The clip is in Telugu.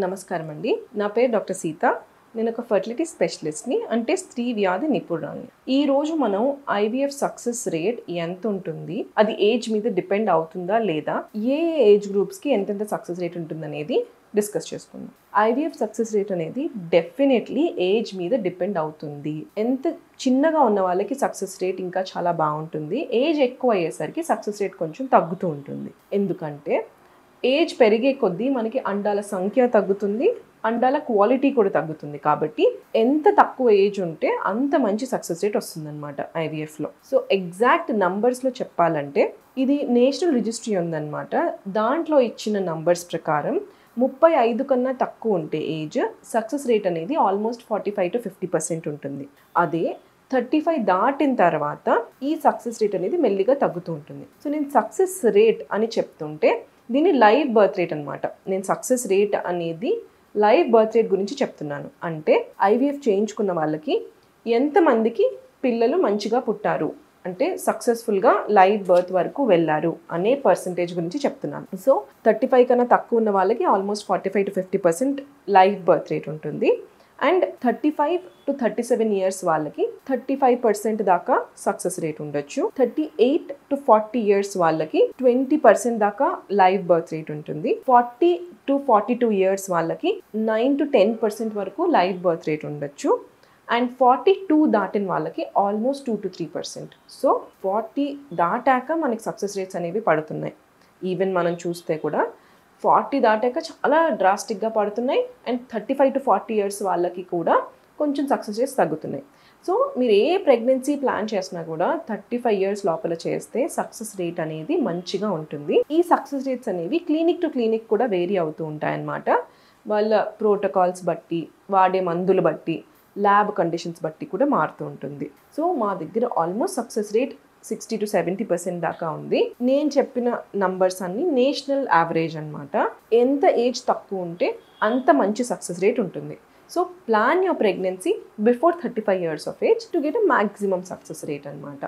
నమస్కారం అండి. నా పేరు డాక్టర్ సీత. నేను ఒక ఫర్టిలిటీ స్పెషలిస్ట్ని, అంటే స్త్రీ వ్యాధి నిపుణురాలిని. ఈ రోజు మనం ఐవీఎఫ్ సక్సెస్ రేట్ ఎంత ఉంటుంది, అది ఏజ్ మీద డిపెండ్ అవుతుందా లేదా, ఏ ఏజ్ గ్రూప్స్కి ఎంతెంత సక్సెస్ రేట్ ఉంటుందనేది డిస్కస్ చేసుకుందాం. ఐవీఎఫ్ సక్సెస్ రేట్ అనేది డెఫినెట్లీ ఏజ్ మీద డిపెండ్ అవుతుంది. ఎంత చిన్నగా ఉన్న వాళ్ళకి సక్సెస్ రేట్ ఇంకా చాలా బాగుంటుంది. ఏజ్ ఎక్కువ అయ్యేసరికి సక్సెస్ రేట్ కొంచెం తగ్గుతూ ఉంటుంది. ఎందుకంటే ఏజ్ పెరిగే కొద్దీ మనకి అండాల సంఖ్య తగ్గుతుంది, అండాల క్వాలిటీ కూడా తగ్గుతుంది. కాబట్టి ఎంత తక్కువ ఏజ్ ఉంటే అంత మంచి సక్సెస్ రేట్ వస్తుందన్నమాట ఐవీఎఫ్లో. సో ఎగ్జాక్ట్ నంబర్స్లో చెప్పాలంటే ఇది నేషనల్ రిజిస్ట్రీ ఉందన్నమాట. దాంట్లో ఇచ్చిన నంబర్స్ ప్రకారం 35 కన్నా తక్కువ ఉంటే ఏజ్ సక్సెస్ రేట్ అనేది ఆల్మోస్ట్ 45 to 50% ఉంటుంది. అదే 35 దాటిన తర్వాత ఈ సక్సెస్ రేట్ అనేది మెల్లిగా తగ్గుతూ ఉంటుంది. సో నేను సక్సెస్ రేట్ అని చెప్తుంటే దీన్ని లైవ్ బర్త్ రేట్ అనమాట. నేను సక్సెస్ రేట్ అనేది లైవ్ బర్త్ రేట్ గురించి చెప్తున్నాను. అంటే ఐవీఎఫ్ చేయించుకున్న వాళ్ళకి ఎంతమందికి పిల్లలు మంచిగా పుట్టారు, అంటే సక్సెస్ఫుల్గా లైవ్ బర్త్ వరకు వెళ్ళారు అనే పర్సంటేజ్ గురించి చెప్తున్నాను. సో 35 కన్నా తక్కువ ఉన్న వాళ్ళకి almost 45 to 50% live birth rate ఉంటుంది. అండ్ 35 to 37 ఇయర్స్ వాళ్ళకి 35% దాకా సక్సెస్ రేట్ ఉండొచ్చు. 38 to 40 ఇయర్స్ వాళ్ళకి 20% దాకా లైవ్ బర్త్ రేట్ ఉంటుంది. 40 to 42 ఇయర్స్ వాళ్ళకి 9 to 10% వరకు లైవ్ బర్త్ రేట్ ఉండొచ్చు. అండ్ 42 దాటిన వాళ్ళకి ఆల్మోస్ట్ 2 to 3%. సో 40 దాటాక మనకి సక్సెస్ రేట్స్ అనేవి పడుతున్నాయి. ఈవెన్ మనం చూస్తే కూడా 40 దాటాక చాలా డ్రాస్టిక్గా పడుతున్నాయి. అండ్ 35 to 40 ఇయర్స్ వాళ్ళకి కూడా కొంచెం సక్సెస్ రేట్స్ తగ్గుతున్నాయి. సో మీరు ఏ ప్రెగ్నెన్సీ ప్లాన్ చేసినా కూడా 35 ఇయర్స్ లోపల చేస్తే సక్సెస్ రేట్ అనేది మంచిగా ఉంటుంది. ఈ సక్సెస్ రేట్స్ అనేవి క్లినిక్ టు క్లినిక్ కూడా వేరీ అవుతూ ఉంటాయన్నమాట. వాళ్ళ ప్రోటోకాల్స్ బట్టి, వాడే మందులు బట్టి, ల్యాబ్ కండిషన్స్ బట్టి కూడా మారుతూ ఉంటుంది. సో మా దగ్గర ఆల్మోస్ట్ సక్సెస్ రేట్ 60 to 70% దాకా ఉంది. నేను చెప్పిన నంబర్స్ అన్ని నేషనల్ యావరేజ్ అనమాట. ఎంత ఏజ్ తక్కువ ఉంటే అంత మంచి సక్సెస్ రేట్ ఉంటుంది. So plan your pregnancy before 35 years of age to get a maximum success rate అనమాట.